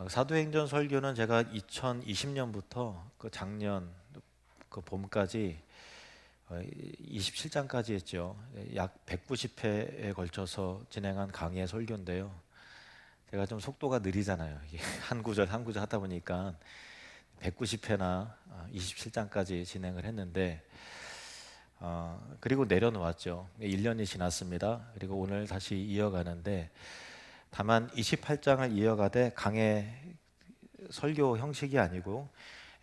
사도행전 설교는 제가 2020년부터 그 작년 그 봄까지 27장까지 했죠. 약 190회에 걸쳐서 진행한 강의 설교인데요. 제가 좀 속도가 느리잖아요. 이게 한 구절 한 구절 하다 보니까 190회나 27장까지 진행을 했는데 그리고 내려놓았죠. 1년이 지났습니다. 그리고 오늘 다시 이어가는데 다만 28장을 이어가되 강의 설교 형식이 아니고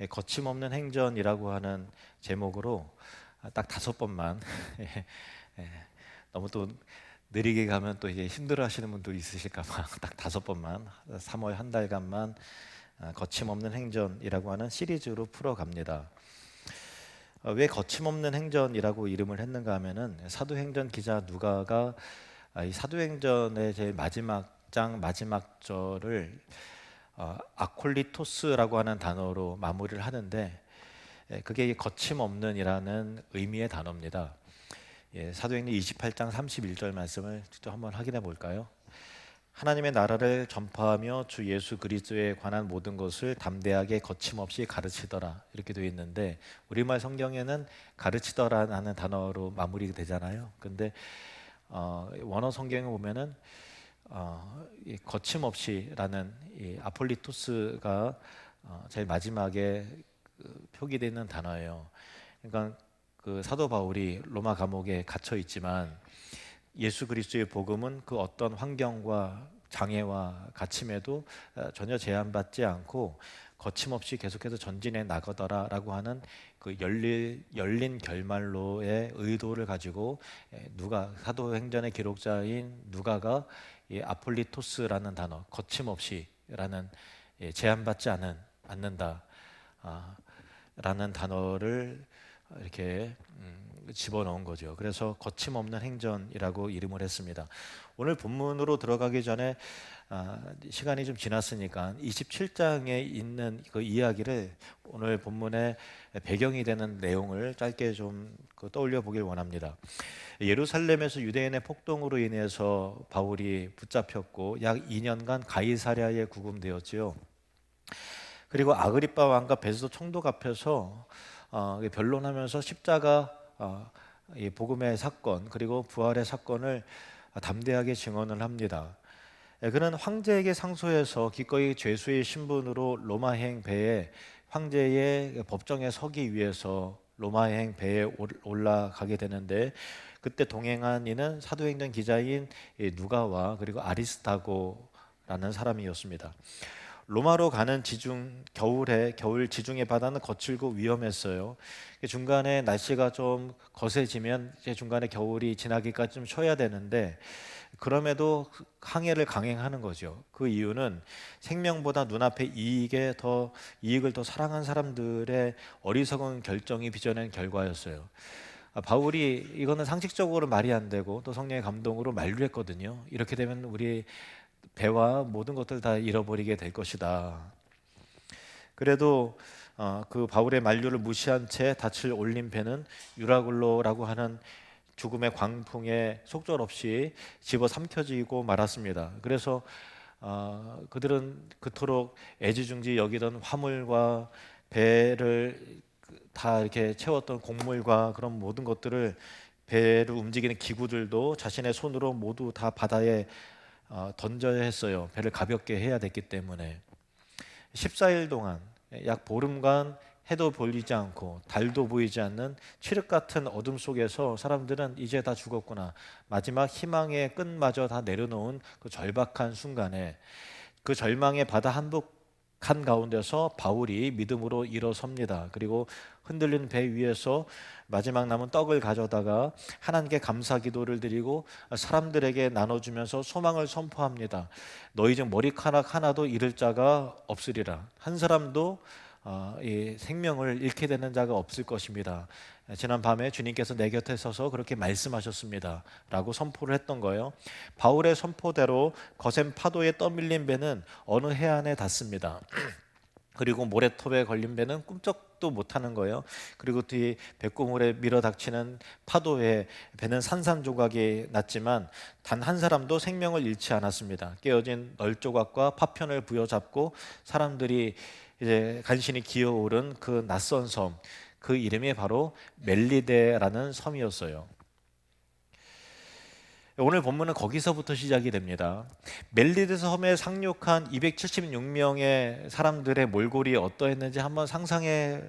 거침없는 행전이라고 하는 제목으로 딱 5번만 너무 또 느리게 가면 또 이제 힘들어하시는 분도 있으실까봐 딱 5번만 3월 한 달간만 거침없는 행전이라고 하는 시리즈로 풀어갑니다. 왜 거침없는 행전이라고 이름을 했는가 하면은 사도행전 기자 누가가 이 사도행전의 제일 마지막 장 마지막 절을 아콜리토스라고 하는 단어로 마무리를 하는데 그게 거침없는이라는 의미의 단어입니다. 사도행전 28장 31절 말씀을 직접 한번 확인해 볼까요? 하나님의 나라를 전파하며 주 예수 그리스도에 관한 모든 것을 담대하게 거침없이 가르치더라 이렇게 되어 있는데 우리말 성경에는 가르치더라라는 단어로 마무리되잖아요. 근데 원어 성경에 보면은 이 거침없이라는 이 아폴리토스가 제일 마지막에 표기되는 단어예요. 그러니까 그 사도 바울이 로마 감옥에 갇혀 있지만 예수 그리스도의 복음은 그 어떤 환경과 장애와 갇힘에도 전혀 제한받지 않고 거침없이 계속해서 전진해 나가더라라고 하는 그 열린 결말로의 의도를 가지고 누가 사도행전의 기록자인 누가가 이 아폴리토스라는 단어 거침없이라는 제한받지 않는다 라는 단어를 이렇게 집어넣은 거죠. 그래서 거침없는 행전이라고 이름을 했습니다. 오늘 본문으로 들어가기 전에 시간이 좀 지났으니까 27장에 있는 그 이야기를 오늘 본문의 배경이 되는 내용을 짧게 좀 떠올려 보길 원합니다. 예루살렘에서 유대인의 폭동으로 인해서 바울이 붙잡혔고 약 2년간 가이사랴에 구금되었지요. 그리고 아그리빠 왕과 베스도 총독 앞에서 변론하면서 십자가 이 복음의 사건 그리고 부활의 사건을 담대하게 증언을 합니다. 그는 황제에게 상소해서 기꺼이 죄수의 신분으로 로마행 배에 황제의 법정에 서기 위해서 로마행 배에 올라가게 되는데 그때 동행한 이는 사도행전 기자인 누가와 그리고 아리스타고라는 사람이었습니다. 로마로 가는 겨울 지중해 바다는 거칠고 위험했어요. 중간에 날씨가 좀 거세지면 이제 중간에 겨울이 지나기까지 좀 쉬어야 되는데 그럼에도 항해를 강행하는 거죠. 그 이유는 생명보다 눈앞의 이익을 더 사랑한 사람들의 어리석은 결정이 빚어낸 결과였어요. 바울이 이거는 상식적으로 말이 안 되고 또 성령의 감동으로 만류했거든요. 이렇게 되면 우리 배와 모든 것들 다 잃어버리게 될 것이다. 그래도 그 바울의 만류를 무시한 채 닻을 올린 배는 유라굴로라고 하는 죽음의 광풍에 속절없이 집어삼켜지고 말았습니다. 그래서 그들은 그토록 애지중지 여기던 화물과 배를 다 이렇게 채웠던 곡물과 그런 모든 것들을 배를 움직이는 기구들도 자신의 손으로 모두 다 바다에 던져야 했어요. 배를 가볍게 해야 됐기 때문에 14일 동안 약 보름간 해도 보이지 않고 달도 보이지 않는 칠흑 같은 어둠 속에서 사람들은 이제 다 죽었구나, 마지막 희망의 끈마저 다 내려놓은 그 절박한 순간에 그 절망의 바다 한복한 가운데서 바울이 믿음으로 일어섭니다. 그리고 흔들리는 배 위에서 마지막 남은 떡을 가져다가 하나님께 감사 기도를 드리고 사람들에게 나눠주면서 소망을 선포합니다. 너희 중 머리카락 하나도 잃을 자가 없으리라. 한 사람도 이 생명을 잃게 되는 자가 없을 것입니다. 지난 밤에 주님께서 내 곁에 서서 그렇게 말씀하셨습니다 라고 선포를 했던 거예요. 바울의 선포대로 거센 파도에 떠밀린 배는 어느 해안에 닿습니다. 그리고 모래톱에 걸린 배는 꿈쩍도 못하는 거예요. 그리고 뒤 백고물에 밀어닥치는 파도에 배는 산산조각이 났지만 단 한 사람도 생명을 잃지 않았습니다. 깨어진 널조각과 파편을 부여잡고 사람들이 이제 간신히 기어오른 그 낯선 섬, 그 이름이 바로 멜리데라는 섬이었어요. 오늘 본문은 거기서부터 시작이 됩니다. 멜리데 섬에 상륙한 276명의 사람들의 몰골이 어떠했는지 한번 상상해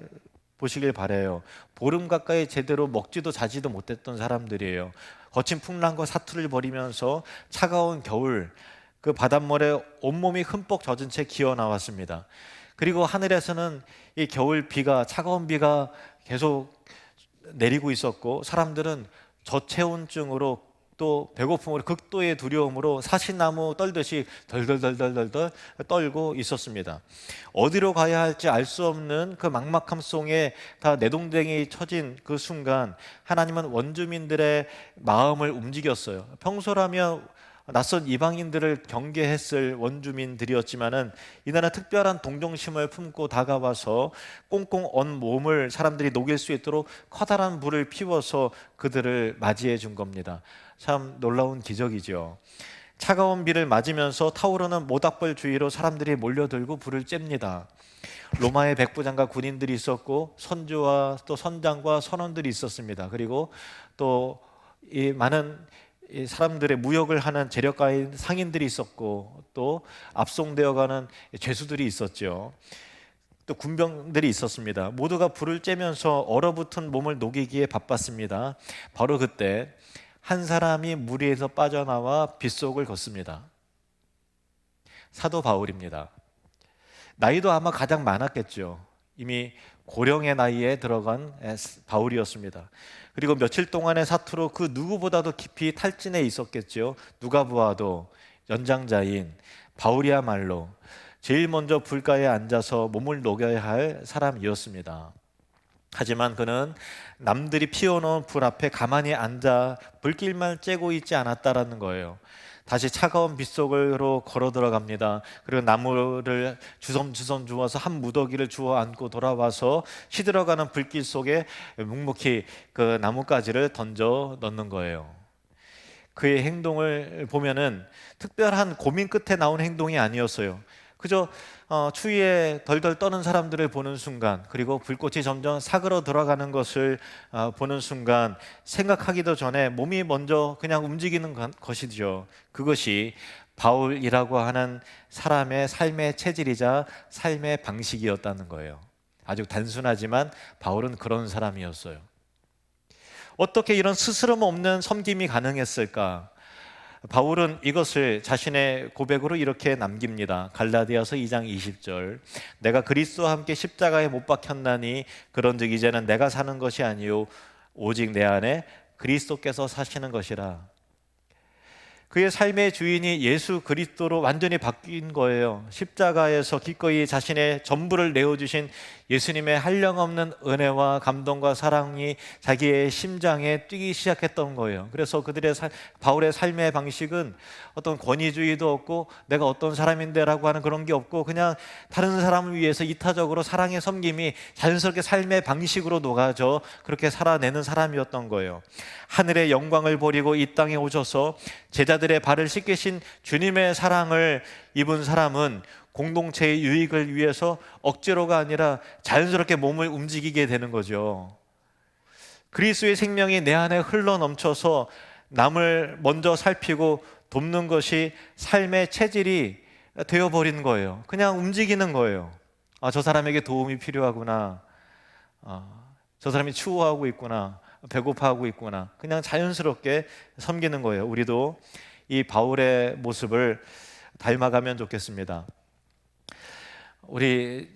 보시길 바래요. 보름 가까이 제대로 먹지도 자지도 못했던 사람들이에요. 거친 풍랑과 사투를 벌이면서 차가운 겨울, 그 바닷물에 온몸이 흠뻑 젖은 채 기어 나왔습니다. 그리고 하늘에서는 이 겨울 비가, 차가운 비가 계속 내리고 있었고, 사람들은 저체온증으로 또 배고픔으로 극도의 두려움으로 사시나무 떨듯이 덜덜덜덜덜 떨고 있었습니다. 어디로 가야 할지 알 수 없는 그 막막함 속에 다 내동댕이 쳐진 그 순간 하나님은 원주민들의 마음을 움직였어요. 평소라면 낯선 이방인들을 경계했을 원주민들이었지만은 이날은 특별한 동정심을 품고 다가와서 꽁꽁 언 몸을 사람들이 녹일 수 있도록 커다란 불을 피워서 그들을 맞이해 준 겁니다. 참 놀라운 기적이죠. 차가운 비를 맞으면서 타오르는 모닥불 주위로 사람들이 몰려들고 불을 쬐입니다. 로마의 백부장과 군인들이 있었고 선주와 또 선장과 선원들이 있었습니다. 그리고 또 이 많은 이 사람들의 무역을 하는 재력가인 상인들이 있었고 또 압송되어가는 죄수들이 있었죠. 또 군병들이 있었습니다. 모두가 불을 쬐면서 얼어붙은 몸을 녹이기에 바빴습니다. 바로 그때 한 사람이 물 위에서 빠져나와 빗속을 걷습니다. 사도 바울입니다. 나이도 아마 가장 많았겠죠. 이미 고령의 나이에 들어간 바울이었습니다. 그리고 며칠 동안의 사투로 그 누구보다도 깊이 탈진해 있었겠죠. 누가 보아도 연장자인 바울이야말로 제일 먼저 불가에 앉아서 몸을 녹여야 할 사람이었습니다. 하지만 그는 남들이 피워놓은 불 앞에 가만히 앉아 불길만 쬐고 있지 않았다라는 거예요. 다시 차가운 빗속으로 걸어 들어갑니다. 그리고 나무를 주섬주섬 주워서 한 무더기를 주워 안고 돌아와서 시들어가는 불길 속에 묵묵히 그 나뭇가지를 던져 넣는 거예요. 그의 행동을 보면은 특별한 고민 끝에 나온 행동이 아니었어요. 그저 추위에 덜덜 떠는 사람들을 보는 순간, 그리고 불꽃이 점점 사그러 들어가는 것을 보는 순간 생각하기도 전에 몸이 먼저 그냥 움직이는 것이죠. 그것이 바울이라고 하는 사람의 삶의 체질이자 삶의 방식이었다는 거예요. 아주 단순하지만 바울은 그런 사람이었어요. 어떻게 이런 스스럼 없는 섬김이 가능했을까? 바울은 이것을 자신의 고백으로 이렇게 남깁니다. 갈라디아서 2장 20절. 내가 그리스도와 함께 십자가에 못 박혔나니 그런즉 이제는 내가 사는 것이 아니요 오직 내 안에 그리스도께서 사시는 것이라. 그의 삶의 주인이 예수 그리스도로 완전히 바뀐 거예요. 십자가에서 기꺼이 자신의 전부를 내어주신 예수님의 한량없는 은혜와 감동과 사랑이 자기의 심장에 뛰기 시작했던 거예요. 그래서 바울의 삶의 방식은 어떤 권위주의도 없고 내가 어떤 사람인데라고 하는 그런 게 없고 그냥 다른 사람을 위해서 이타적으로 사랑의 섬김이 자연스럽게 삶의 방식으로 녹아져 그렇게 살아내는 사람이었던 거예요. 하늘의 영광을 버리고 이 땅에 오셔서 제자들의 발을 씻기신 주님의 사랑을 입은 사람은 공동체의 유익을 위해서 억지로가 아니라 자연스럽게 몸을 움직이게 되는 거죠. 그리스도의 생명이 내 안에 흘러 넘쳐서 남을 먼저 살피고 돕는 것이 삶의 체질이 되어버린 거예요. 그냥 움직이는 거예요. 저 사람에게 도움이 필요하구나. 저 사람이 추워하고 있구나. 배고파하고 있구나. 그냥 자연스럽게 섬기는 거예요. 우리도 이 바울의 모습을 닮아가면 좋겠습니다. 우리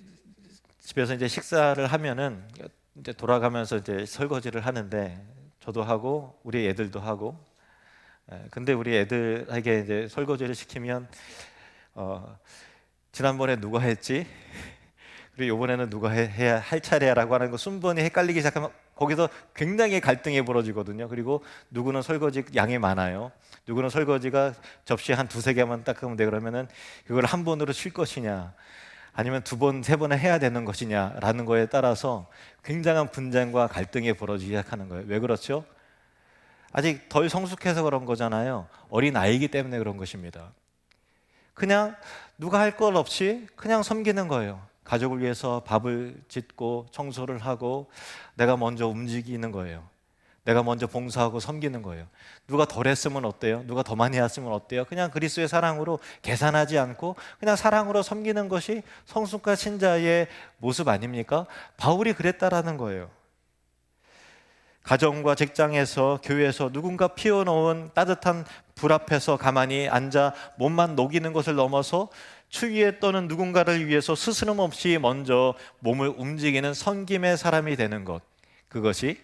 집에서 이제 식사를 하면은 이제 돌아가면서 이제 설거지를 하는데 저도 하고 우리 애들도 하고. 근데 우리 애들에게 이제 설거지를 시키면 지난번에 누가 했지? 그리고 이번에는 누가 해야 할 차례라고 하는 거 순번이 헷갈리기 시작하면 거기서 굉장히 갈등이 벌어지거든요. 그리고 누구는 설거지 양이 많아요. 누구는 설거지가 접시 한 두세 개만 닦으면 돼. 그러면은 그걸 한 번으로 칠 것이냐. 아니면 두 번, 세 번을 해야 되는 것이냐라는 거에 따라서 굉장한 분쟁과 갈등이 벌어지기 시작하는 거예요. 왜 그렇죠? 아직 덜 성숙해서 그런 거잖아요. 어린 아이이기 때문에 그런 것입니다. 그냥 누가 할 것 없이 그냥 섬기는 거예요. 가족을 위해서 밥을 짓고 청소를 하고 내가 먼저 움직이는 거예요. 내가 먼저 봉사하고 섬기는 거예요. 누가 덜 했으면 어때요? 누가 더 많이 했으면 어때요? 그냥 그리스도의 사랑으로 계산하지 않고 그냥 사랑으로 섬기는 것이 성숙한 신자의 모습 아닙니까? 바울이 그랬다라는 거예요. 가정과 직장에서, 교회에서 누군가 피워놓은 따뜻한 불 앞에서 가만히 앉아 몸만 녹이는 것을 넘어서 추위에 떠는 누군가를 위해서 스스럼 없이 먼저 몸을 움직이는 섬김의 사람이 되는 것, 그것이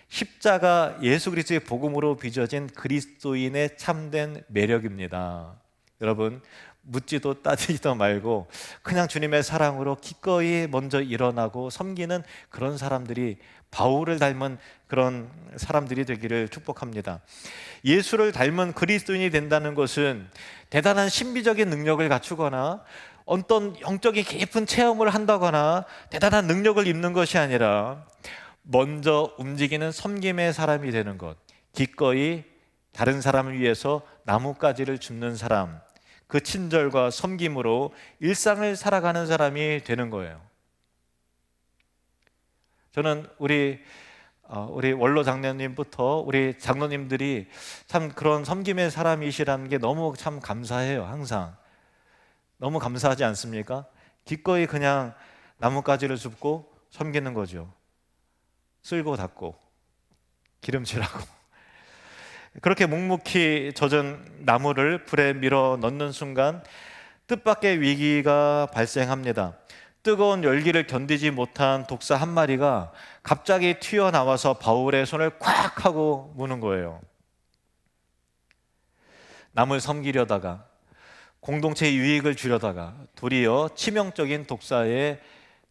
십자가 예수 그리스도의 복음으로 빚어진 그리스도인의 참된 매력입니다. 여러분, 묻지도 따지지도 말고 그냥 주님의 사랑으로 기꺼이 먼저 일어나고 섬기는 그런 사람들이, 바울을 닮은 그런 사람들이 되기를 축복합니다. 예수를 닮은 그리스도인이 된다는 것은 대단한 신비적인 능력을 갖추거나 어떤 영적인 깊은 체험을 한다거나 대단한 능력을 입는 것이 아니라 먼저 움직이는 섬김의 사람이 되는 것, 기꺼이 다른 사람을 위해서 나뭇가지를 줍는 사람, 그 친절과 섬김으로 일상을 살아가는 사람이 되는 거예요. 저는 우리 원로 장로님부터 우리 장로님들이 참 그런 섬김의 사람이시라는 게 너무 참 감사해요. 항상 너무 감사하지 않습니까? 기꺼이 그냥 나뭇가지를 줍고 섬기는 거죠. 쓸고 닦고 기름칠하고 그렇게 묵묵히 젖은 나무를 불에 밀어 넣는 순간 뜻밖의 위기가 발생합니다. 뜨거운 열기를 견디지 못한 독사 한 마리가 갑자기 튀어나와서 바울의 손을 콱 하고 무는 거예요. 남을 섬기려다가 공동체 유익을 주려다가 도리어 치명적인 독사의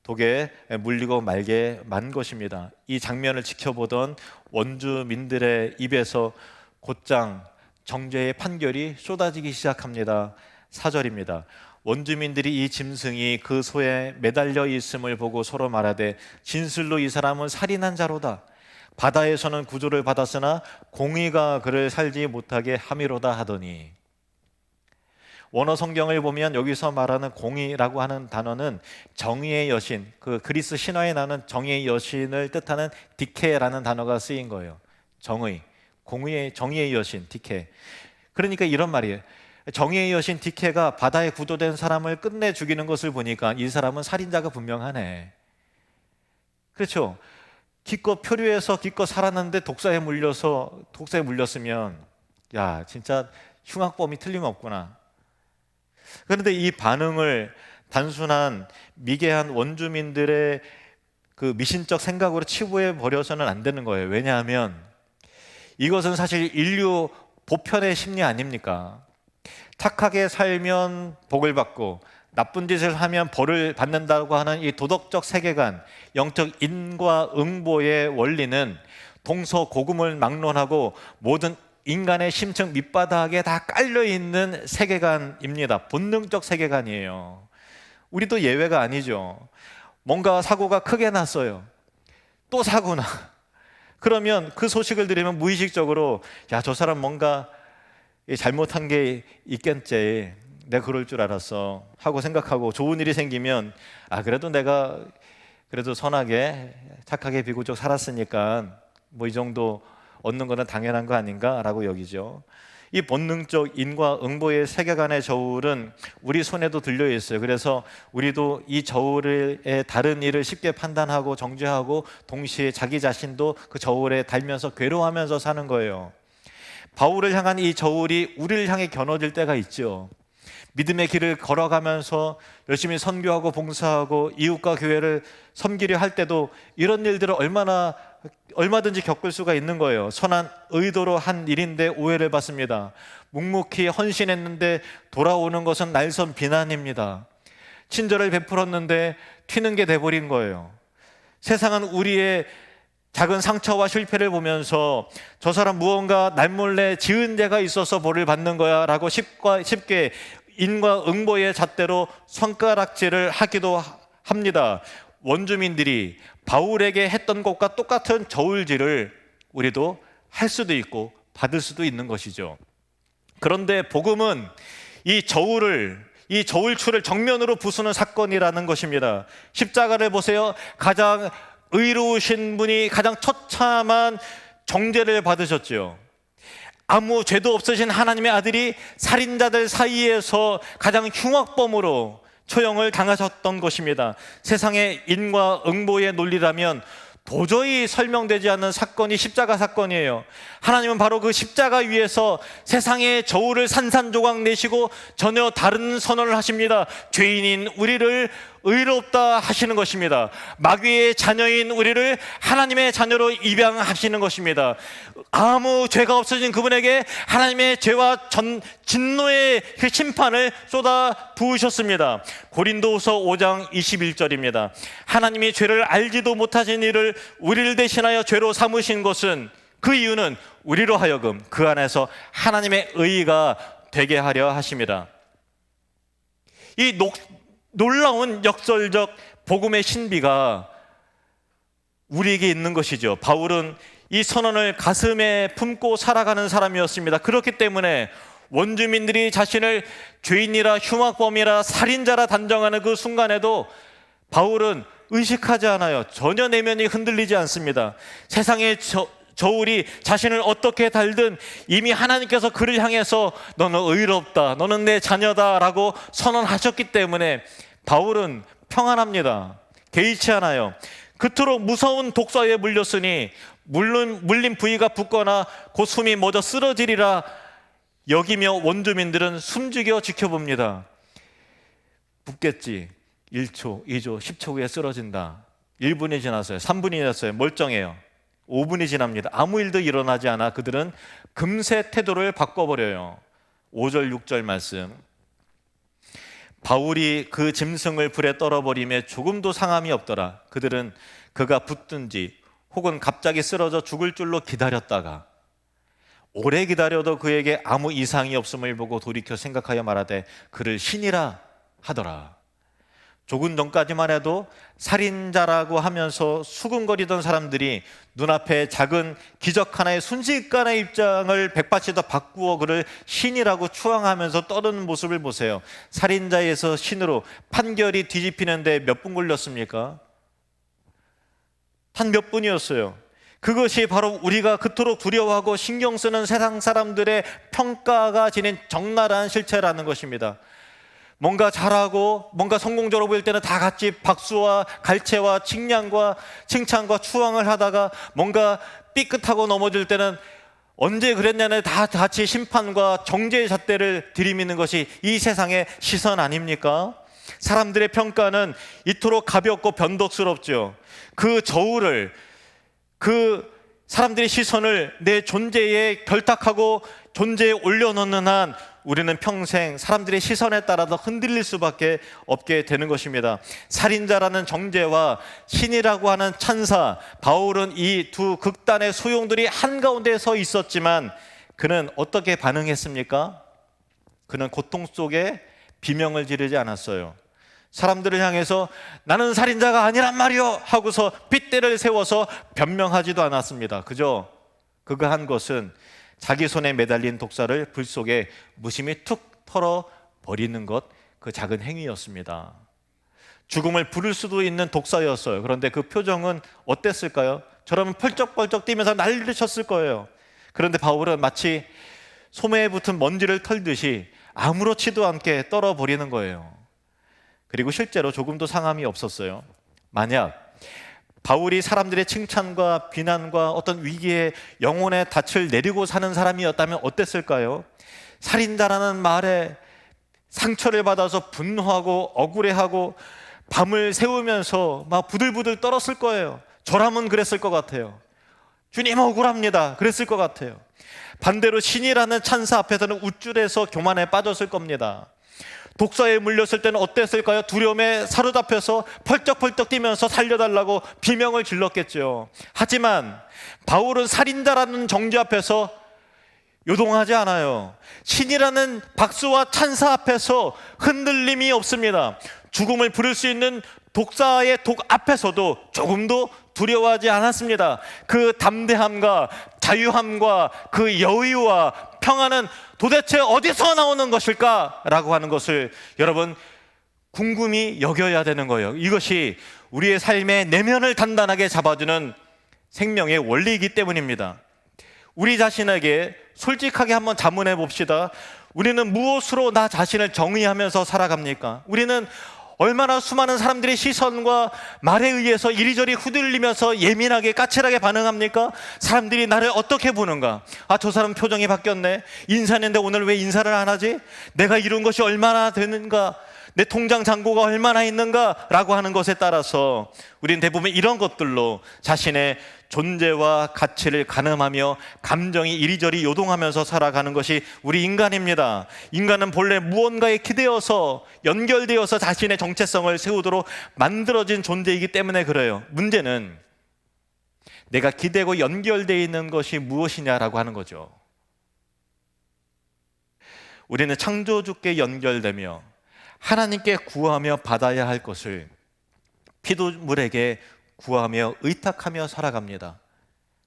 독에 물리고 말게 만 것입니다. 이 장면을 지켜보던 원주민들의 입에서 곧장 정죄의 판결이 쏟아지기 시작합니다. 4절입니다. 원주민들이 이 짐승이 그 소에 매달려 있음을 보고 서로 말하되 진술로 이 사람은 살인한 자로다. 바다에서는 구조를 받았으나 공의가 그를 살지 못하게 함이로다 하더니, 원어 성경을 보면 여기서 말하는 공의라고 하는 단어는 정의의 여신, 그 그리스 신화에 나오는 정의의 여신을 뜻하는 디케라는 단어가 쓰인 거예요. 정의, 공의의 정의의 여신 디케. 그러니까 이런 말이에요. 정의의 여신 디케가 바다에 구조된 사람을 끝내 죽이는 것을 보니까 이 사람은 살인자가 분명하네. 그렇죠? 기껏 표류해서 기껏 살았는데 독사에 물렸으면 야, 진짜 흉악범이 틀림없구나. 그런데 이 반응을 단순한 미개한 원주민들의 그 미신적 생각으로 치부해 버려서는 안 되는 거예요. 왜냐하면 이것은 사실 인류 보편의 심리 아닙니까? 착하게 살면 복을 받고 나쁜 짓을 하면 벌을 받는다고 하는 이 도덕적 세계관, 영적 인과응보의 원리는 동서고금을 막론하고 모든 인간의 심층 밑바닥에 다 깔려있는 세계관입니다. 본능적 세계관이에요. 우리도 예외가 아니죠. 뭔가 사고가 크게 났어요. 또 사고나. 그러면 그 소식을 들으면 무의식적으로 야, 저 사람 뭔가 잘못한 게 있겠지, 내가 그럴 줄 알았어 하고 생각하고, 좋은 일이 생기면 그래도 내가 그래도 선하게 착하게 비교적 살았으니까 뭐 이 정도 얻는 거는 당연한 거 아닌가 라고 여기죠. 이 본능적 인과응보의 세계관의 저울은 우리 손에도 들려 있어요. 그래서 우리도 이 저울의 다른 일을 쉽게 판단하고 정죄하고 동시에 자기 자신도 그 저울에 달면서 괴로워하면서 사는 거예요. 바울을 향한 이 저울이 우리를 향해 겨눠질 때가 있죠. 믿음의 길을 걸어가면서 열심히 선교하고 봉사하고 이웃과 교회를 섬기려 할 때도 이런 일들을 얼마든지 겪을 수가 있는 거예요. 선한 의도로 한 일인데 오해를 받습니다. 묵묵히 헌신했는데 돌아오는 것은 날선 비난입니다. 친절을 베풀었는데 튀는 게 돼버린 거예요. 세상은 우리의 작은 상처와 실패를 보면서 저 사람 무언가 남몰래 지은 죄가 있어서 벌을 받는 거야 라고 쉽게 인과응보의 잣대로 손가락질을 하기도 합니다. 원주민들이 바울에게 했던 것과 똑같은 저울질을 우리도 할 수도 있고 받을 수도 있는 것이죠. 그런데 복음은 이 저울추를 정면으로 부수는 사건이라는 것입니다. 십자가를 보세요. 가장 의로우신 분이 가장 처참한 정죄를 받으셨죠. 아무 죄도 없으신 하나님의 아들이 살인자들 사이에서 가장 흉악범으로 처형을 당하셨던 것입니다. 세상의 인과응보의 논리라면 도저히 설명되지 않는 사건이 십자가 사건이에요. 하나님은 바로 그 십자가 위에서 세상의 저울을 산산조각 내시고 전혀 다른 선언을 하십니다. 죄인인 우리를 의롭다 하시는 것입니다. 마귀의 자녀인 우리를 하나님의 자녀로 입양하시는 것입니다. 아무 죄가 없어진 그분에게 하나님의 죄와 진노의 그 심판을 쏟아 부으셨습니다. 고린도후서 5장 21절입니다. 하나님이 죄를 알지도 못하신 이를 우리를 대신하여 죄로 삼으신 것은, 그 이유는 우리로 하여금 그 안에서 하나님의 의가 되게 하려 하심이라. 이 놀라운 역설적 복음의 신비가 우리에게 있는 것이죠. 바울은 이 선언을 가슴에 품고 살아가는 사람이었습니다. 그렇기 때문에 원주민들이 자신을 죄인이라 흉악범이라 살인자라 단정하는 그 순간에도 바울은 의식하지 않아요. 전혀 내면이 흔들리지 않습니다. 세상의 저울이 자신을 어떻게 달든 이미 하나님께서 그를 향해서 너는 의롭다, 너는 내 자녀다 라고 선언하셨기 때문에 바울은 평안합니다. 개의치 않아요. 그토록 무서운 독사에 물렸으니 물린 부위가 붓거나 곧 숨이 멎어 쓰러지리라 여기며 원주민들은 숨죽여 지켜봅니다. 붓겠지. 1초, 2초, 10초 후에 쓰러진다. 1분이 지났어요. 3분이 지났어요. 멀쩡해요. 5분이 지납니다. 아무 일도 일어나지 않아 그들은 금세 태도를 바꿔버려요. 5절 6절 말씀. 바울이 그 짐승을 불에 떨어버림에 조금도 상함이 없더라. 그들은 그가 붙든지 혹은 갑자기 쓰러져 죽을 줄로 기다렸다가 오래 기다려도 그에게 아무 이상이 없음을 보고 돌이켜 생각하여 말하되 그를 신이라 하더라. 조금 전까지만 해도 살인자라고 하면서 수근거리던 사람들이 눈앞에 작은 기적 하나의 순식간의 입장을 180도 바꾸어 그를 신이라고 추앙하면서 떠드는 모습을 보세요. 살인자에서 신으로 판결이 뒤집히는데 몇 분 걸렸습니까? 한 몇 분이었어요. 그것이 바로 우리가 그토록 두려워하고 신경 쓰는 세상 사람들의 평가가 지닌 적나라한 실체라는 것입니다. 뭔가 잘하고 뭔가 성공적으로 보일 때는 다 같이 박수와 갈채와 칭찬과 추앙을 하다가 뭔가 삐끗하고 넘어질 때는 언제 그랬냐는 다 같이 심판과 정죄의 잣대를 들이미는 것이 이 세상의 시선 아닙니까? 사람들의 평가는 이토록 가볍고 변덕스럽죠. 그 저울을, 그 사람들의 시선을 내 존재에 결탁하고 존재에 올려놓는 한 우리는 평생 사람들의 시선에 따라서 흔들릴 수밖에 없게 되는 것입니다. 살인자라는 정죄와 신이라고 하는 찬사, 바울은 이 두 극단의 소용돌이 한가운데 서 있었지만 그는 어떻게 반응했습니까? 그는 고통 속에 비명을 지르지 않았어요. 사람들을 향해서 나는 살인자가 아니란 말이요 하고서 핏대를 세워서 변명하지도 않았습니다. 그저 그가 한 것은 자기 손에 매달린 독사를 불 속에 무심히 툭 털어버리는 것, 그 작은 행위였습니다. 죽음을 부를 수도 있는 독사였어요. 그런데 그 표정은 어땠을까요? 저라면 펄쩍펄쩍 뛰면서 난리를 쳤을 거예요. 그런데 바울은 마치 소매에 붙은 먼지를 털듯이 아무렇지도 않게 떨어버리는 거예요. 그리고 실제로 조금도 상함이 없었어요. 만약 바울이 사람들의 칭찬과 비난과 어떤 위기에 영혼의 닻을 내리고 사는 사람이었다면 어땠을까요? 살인자라는 말에 상처를 받아서 분노하고 억울해하고 밤을 새우면서 막 부들부들 떨었을 거예요. 저라면 그랬을 것 같아요. 주님 억울합니다. 그랬을 것 같아요. 반대로 신이라는 찬사 앞에서는 우쭐해서 교만에 빠졌을 겁니다. 독사에 물렸을 때는 어땠을까요? 두려움에 사로잡혀서 펄쩍펄쩍 뛰면서 살려달라고 비명을 질렀겠죠. 하지만 바울은 살인자라는 정죄 앞에서 요동하지 않아요. 신이라는 박수와 찬사 앞에서 흔들림이 없습니다. 죽음을 부를 수 있는 독사의 독 앞에서도 조금도 두려워하지 않았습니다. 그 담대함과 자유함과 그 여유와 평안은 도대체 어디서 나오는 것일까라고 하는 것을 여러분 궁금히 여겨야 되는 거예요. 이것이 우리의 삶의 내면을 단단하게 잡아주는 생명의 원리이기 때문입니다. 우리 자신에게 솔직하게 한번 자문해 봅시다. 우리는 무엇으로 나 자신을 정의하면서 살아갑니까? 우리는 얼마나 수많은 사람들의 시선과 말에 의해서 이리저리 후들리면서 예민하게 까칠하게 반응합니까? 사람들이 나를 어떻게 보는가? 아, 저 사람 표정이 바뀌었네. 인사했는데 오늘 왜 인사를 안 하지? 내가 이룬 것이 얼마나 되는가? 내 통장 잔고가 얼마나 있는가? 라고 하는 것에 따라서 우리는 대부분 이런 것들로 자신의 존재와 가치를 가늠하며 감정이 이리저리 요동하면서 살아가는 것이 우리 인간입니다. 인간은 본래 무언가에 기대어서 연결되어서 자신의 정체성을 세우도록 만들어진 존재이기 때문에 그래요. 문제는 내가 기대고 연결되어 있는 것이 무엇이냐라고 하는 거죠. 우리는 창조주께 연결되며 하나님께 구하며 받아야 할 것을 피조물에게 구하며 의탁하며 살아갑니다.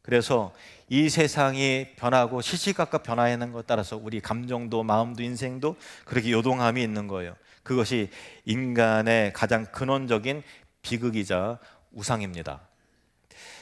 그래서 이 세상이 변하고 시시각각 변화하는 것에 따라서 우리 감정도 마음도 인생도 그렇게 요동함이 있는 거예요. 그것이 인간의 가장 근원적인 비극이자 우상입니다.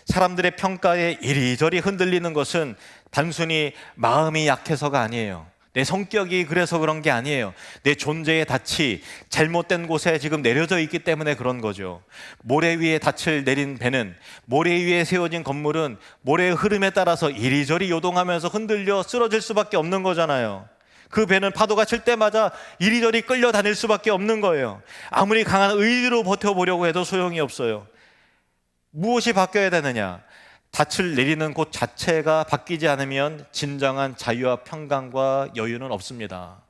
사람들의 평가에 이리저리 흔들리는 것은 단순히 마음이 약해서가 아니에요. 내 성격이 그래서 그런 게 아니에요. 내 존재의 닻이 잘못된 곳에 지금 내려져 있기 때문에 그런 거죠. 모래 위에 닻을 내린 배는, 모래 위에 세워진 건물은 모래의 흐름에 따라서 이리저리 요동하면서 흔들려 쓰러질 수밖에 없는 거잖아요. 그 배는 파도가 칠 때마다 이리저리 끌려다닐 수밖에 없는 거예요. 아무리 강한 의지로 버텨보려고 해도 소용이 없어요. 무엇이 바뀌어야 되느냐? 닻을 내리는 곳 자체가 바뀌지 않으면 진정한 자유와 평강과 여유는 없습니다.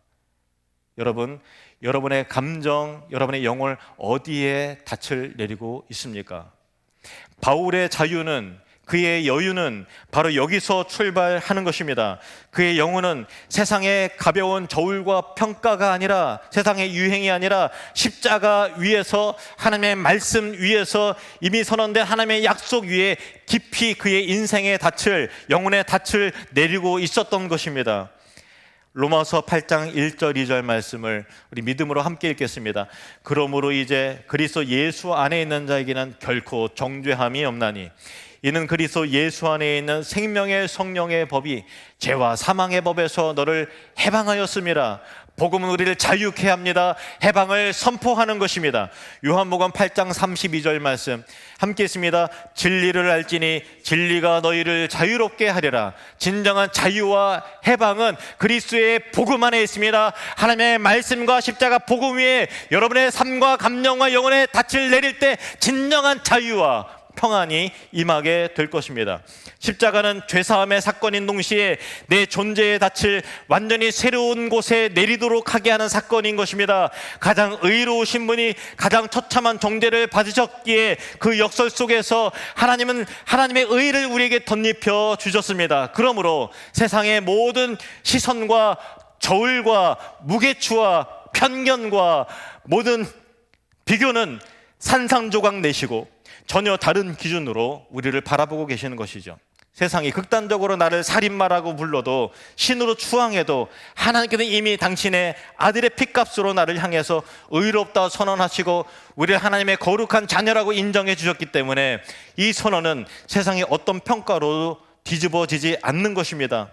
여러분, 여러분의 감정, 여러분의 영혼을 어디에 닻을 내리고 있습니까? 바울의 자유는, 그의 여유는 바로 여기서 출발하는 것입니다. 그의 영혼은 세상의 가벼운 저울과 평가가 아니라, 세상의 유행이 아니라 십자가 위에서, 하나님의 말씀 위에서 이미 선언된 하나님의 약속 위에 깊이 그의 인생의 닻을, 영혼의 닻을 내리고 있었던 것입니다. 로마서 8장 1절 2절 말씀을 우리 믿음으로 함께 읽겠습니다. 그러므로 이제 그리스도 예수 안에 있는 자에게는 결코 정죄함이 없나니 이는 그리스도 예수 안에 있는 생명의 성령의 법이 죄와 사망의 법에서 너를 해방하였음이라. 복음은 우리를 자유케 합니다. 해방을 선포하는 것입니다. 요한복음 8장 32절 말씀 함께 있습니다. 진리를 알지니 진리가 너희를 자유롭게 하리라. 진정한 자유와 해방은 그리스도의 복음 안에 있습니다. 하나님의 말씀과 십자가 복음 위에 여러분의 삶과 감정과 영혼의 닻을 내릴 때 진정한 자유와 평안이 임하게 될 것입니다. 십자가는 죄사함의 사건인 동시에 내 존재의 닻을 완전히 새로운 곳에 내리도록 하게 하는 사건인 것입니다. 가장 의로우신 분이 가장 처참한 정죄를 받으셨기에 그 역설 속에서 하나님은 하나님의 의를 우리에게 덧입혀 주셨습니다. 그러므로 세상의 모든 시선과 저울과 무게추와 편견과 모든 비교는 산산조각 내시고 전혀 다른 기준으로 우리를 바라보고 계시는 것이죠. 세상이 극단적으로 나를 살인마라고 불러도, 신으로 추앙해도 하나님께는 이미 당신의 아들의 핏값으로 나를 향해서 의롭다 선언하시고 우리를 하나님의 거룩한 자녀라고 인정해 주셨기 때문에 이 선언은 세상의 어떤 평가로도 뒤집어지지 않는 것입니다.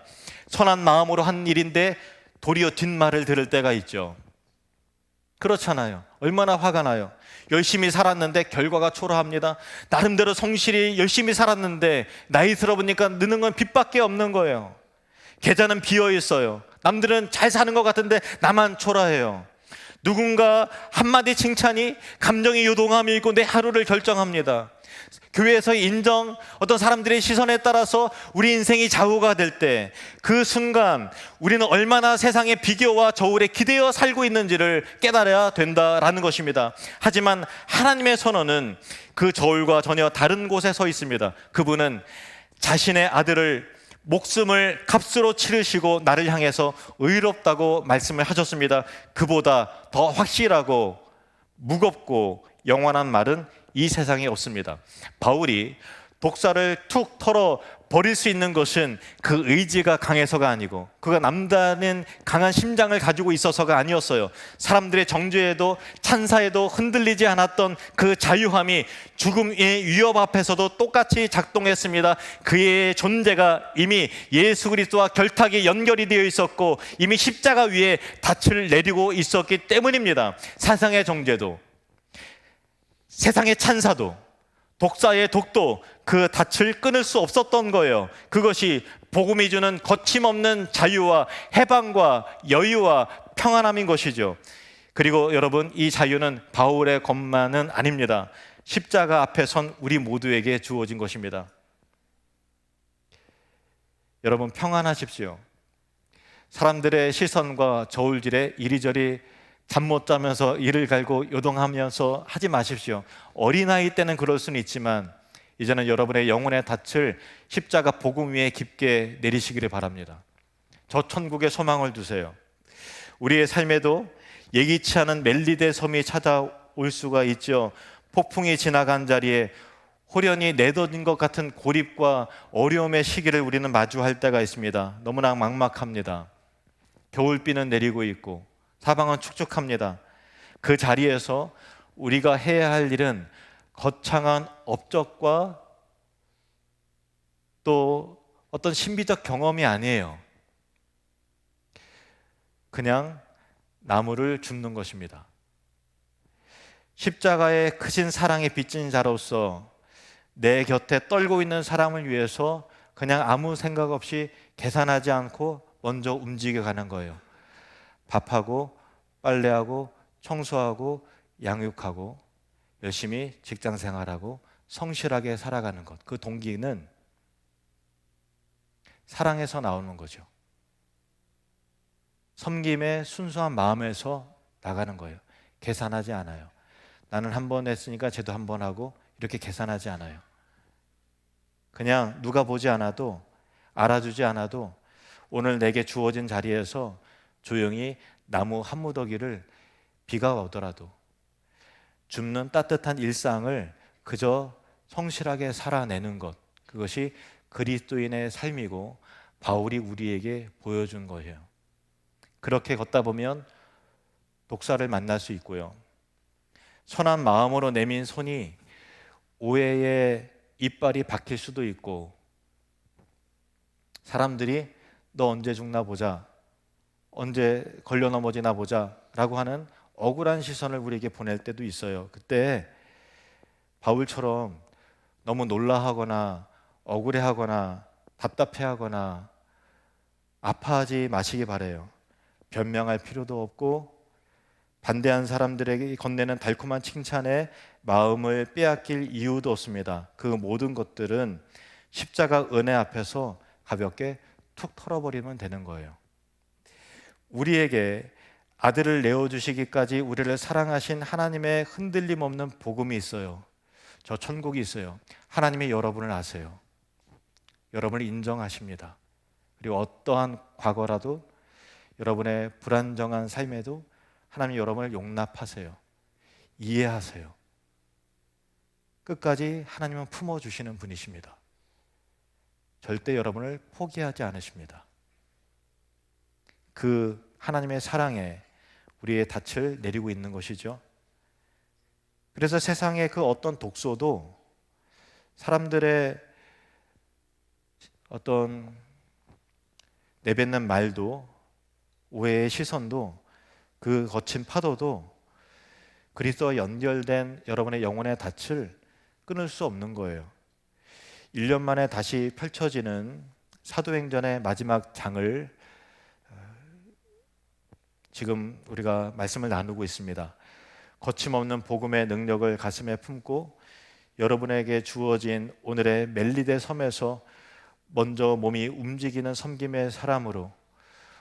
선한 마음으로 한 일인데 도리어 뒷말을 들을 때가 있죠. 그렇잖아요. 얼마나 화가 나요. 열심히 살았는데 결과가 초라합니다. 나름대로 성실히 열심히 살았는데 나이 들어보니까 느는 건 빚밖에 없는 거예요. 계좌는 비어 있어요. 남들은 잘 사는 것 같은데 나만 초라해요. 누군가 한마디 칭찬이 감정의 요동함이 있고 내 하루를 결정합니다. 교회에서 인정, 어떤 사람들의 시선에 따라서 우리 인생이 좌우가 될 때 그 순간 우리는 얼마나 세상의 비교와 저울에 기대어 살고 있는지를 깨달아야 된다라는 것입니다. 하지만 하나님의 선언은 그 저울과 전혀 다른 곳에 서 있습니다. 그분은 자신의 아들을 목숨을 값으로 치르시고 나를 향해서 의롭다고 말씀을 하셨습니다. 그보다 더 확실하고 무겁고 영원한 말은 이 세상에 없습니다. 바울이 독사를 툭 털어 버릴 수 있는 것은 그 의지가 강해서가 아니고 그가 남다른 강한 심장을 가지고 있어서가 아니었어요. 사람들의 정죄에도 찬사에도 흔들리지 않았던 그 자유함이 죽음의 위협 앞에서도 똑같이 작동했습니다. 그의 존재가 이미 예수 그리스도와 결탁이 연결이 되어 있었고 이미 십자가 위에 닻을 내리고 있었기 때문입니다. 세상의 정죄도 세상의 찬사도 독사의 독도 그 닻을 끊을 수 없었던 거예요. 그것이 복음이 주는 거침없는 자유와 해방과 여유와 평안함인 것이죠. 그리고 여러분, 이 자유는 바울의 것만은 아닙니다. 십자가 앞에 선 우리 모두에게 주어진 것입니다. 여러분, 평안하십시오. 사람들의 시선과 저울질에 이리저리 잠 못 자면서 이를 갈고 요동하면서 하지 마십시오. 어린아이 때는 그럴 수는 있지만 이제는 여러분의 영혼의 닻을 십자가 복음 위에 깊게 내리시기를 바랍니다. 저 천국에 소망을 두세요. 우리의 삶에도 예기치 않은 멜리데 섬이 찾아올 수가 있죠. 폭풍이 지나간 자리에 호련히 내던진 것 같은 고립과 어려움의 시기를 우리는 마주할 때가 있습니다. 너무나 막막합니다. 겨울비는 내리고 있고 사방은 축축합니다. 그 자리에서 우리가 해야 할 일은 거창한 업적과 또 어떤 신비적 경험이 아니에요. 그냥 나무를 줍는 것입니다. 십자가의 크신 사랑에 빚진 자로서 내 곁에 떨고 있는 사람을 위해서 그냥 아무 생각 없이 계산하지 않고 먼저 움직여가는 거예요. 밥하고 빨래하고 청소하고 양육하고 열심히 직장 생활하고 성실하게 살아가는 것, 그 동기는 사랑에서 나오는 거죠. 섬김의 순수한 마음에서 나가는 거예요. 계산하지 않아요. 나는 한 번 했으니까 쟤도 한 번 하고 이렇게 계산하지 않아요. 그냥 누가 보지 않아도 알아주지 않아도 오늘 내게 주어진 자리에서 조용히 나무 한 무더기를 비가 오더라도 줍는 따뜻한 일상을 그저 성실하게 살아내는 것, 그것이 그리스도인의 삶이고 바울이 우리에게 보여준 거예요. 그렇게 걷다 보면 독사를 만날 수 있고요. 선한 마음으로 내민 손이 오해의 이빨이 박힐 수도 있고 사람들이 너 언제 죽나 보자, 언제 걸려 넘어지나 보자 라고 하는 억울한 시선을 우리에게 보낼 때도 있어요. 그때 바울처럼 너무 놀라하거나 억울해하거나 답답해하거나 아파하지 마시기 바라요. 변명할 필요도 없고 반대한 사람들에게 건네는 달콤한 칭찬에 마음을 빼앗길 이유도 없습니다. 그 모든 것들은 십자가 은혜 앞에서 가볍게 툭 털어버리면 되는 거예요. 우리에게 아들을 내어주시기까지 우리를 사랑하신 하나님의 흔들림 없는 복음이 있어요. 저 천국이 있어요. 하나님이 여러분을 아세요. 여러분을 인정하십니다. 그리고 어떠한 과거라도 여러분의 불안정한 삶에도 하나님이 여러분을 용납하세요. 이해하세요. 끝까지 하나님은 품어주시는 분이십니다. 절대 여러분을 포기하지 않으십니다. 그 하나님의 사랑에 우리의 닻을 내리고 있는 것이죠. 그래서 세상의 그 어떤 독소도 사람들의 어떤 내뱉는 말도 오해의 시선도 그 거친 파도도 그리스도와 연결된 여러분의 영혼의 닻을 끊을 수 없는 거예요. 1년 만에 다시 펼쳐지는 사도행전의 마지막 장을 지금 우리가 말씀을 나누고 있습니다. 거침없는 복음의 능력을 가슴에 품고 여러분에게 주어진 오늘의 멜리데 섬에서 먼저 몸이 움직이는 섬김의 사람으로,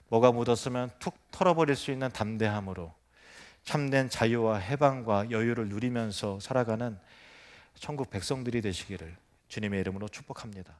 뭐가 묻었으면 툭 털어버릴 수 있는 담대함으로 참된 자유와 해방과 여유를 누리면서 살아가는 천국 백성들이 되시기를 주님의 이름으로 축복합니다.